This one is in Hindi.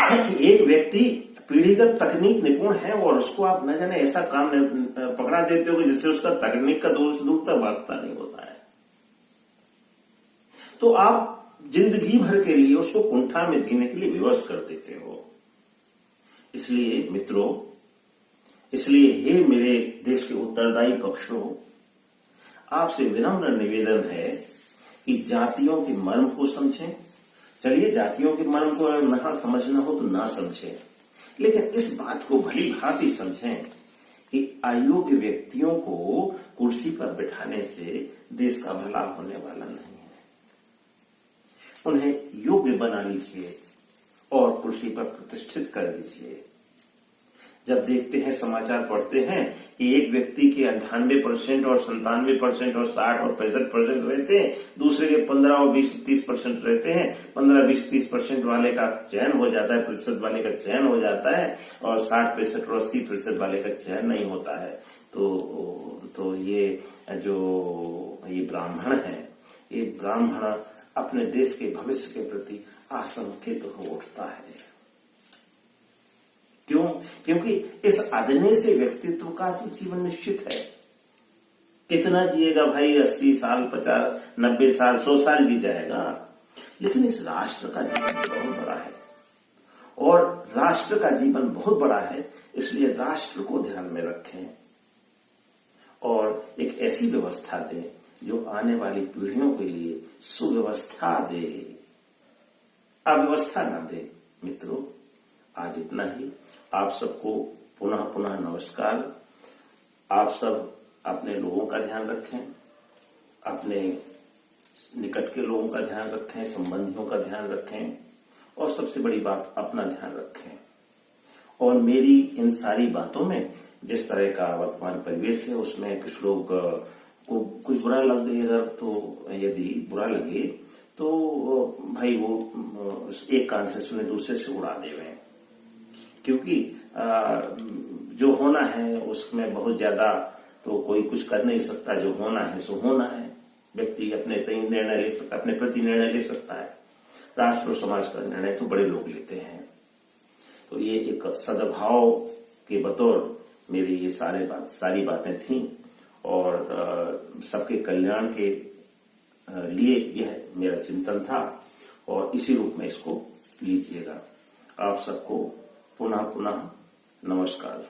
कि एक व्यक्ति पीढ़ीगत तकनीक निपुण है और उसको आप न जाने ऐसा काम पकड़ा देते हो जिससे उसका तकनीक का दूर से दूर तक वास्ता नहीं होता है, तो आप जिंदगी भर के लिए उसको कुंठा में जीने के लिए विवश कर देते हो। इसलिए मित्रों, इसलिए हे मेरे देश के उत्तरदायी पक्षों, आपसे विनम्र निवेदन है कि जातियों के मर्म को समझें। चलिए, जातियों के मर्म को ना समझना हो तो ना समझें, लेकिन इस बात को भली भांति समझें कि अयोग्य व्यक्तियों को कुर्सी पर बिठाने से देश का भला होने वाला नहीं है। उन्हें योग्य बना लीजिए और कुर्सी पर प्रतिष्ठित कर दीजिए। जब देखते हैं, समाचार पढ़ते हैं कि एक व्यक्ति के 98% और 97% और 60 और 65% रहते हैं, दूसरे के 15 और 20-30% रहते हैं। 15-20-30% वाले का चयन हो जाता है, प्रतिशत वाले का चयन हो जाता है, और 60% और 80% वाले का चयन नहीं होता है। तो ये ब्राह्मण है, ये ब्राह्मण अपने देश के भविष्य के प्रति आशंकित हो उठता है। क्यों? क्योंकि इस अदने से व्यक्तित्व का तो जीवन निश्चित है। कितना जिएगा भाई? 80 साल, 50, 90 साल, 100 साल जी जाएगा, लेकिन इस राष्ट्र का जीवन बहुत बड़ा है, और राष्ट्र का जीवन बहुत बड़ा है, इसलिए राष्ट्र को ध्यान में रखें और एक ऐसी व्यवस्था दें जो आने वाली पीढ़ियों के लिए सुव्यवस्था दे, अव्यवस्था ना दे। मित्रों, आज इतना ही। आप सबको पुनः पुनः नमस्कार। आप सब अपने लोगों का ध्यान रखें, अपने निकट के लोगों का ध्यान रखें, संबंधियों का ध्यान रखें, और सबसे बड़ी बात, अपना ध्यान रखें। और मेरी इन सारी बातों में जिस तरह का वर्तमान परिवेश है, उसमें कुछ लोग को कुछ बुरा लग गया, तो यदि बुरा लगे तो भाई वो एक कान से सुने दूसरे से उड़ा देवे, क्योंकि जो होना है उसमें बहुत ज्यादा तो कोई कुछ कर नहीं सकता। जो होना है सो होना है। व्यक्ति अपने निर्णय ले सकता, अपने प्रति निर्णय ले सकता है। राष्ट्र और समाज का निर्णय तो बड़े लोग लेते हैं। तो ये एक सद्भाव के बतौर मेरी ये सारी बातें थीं, और सबके कल्याण के लिए यह मेरा चिंतन था, और इसी रूप में इसको लीजिएगा। आप सबको पुनः पुनः नमस्कार।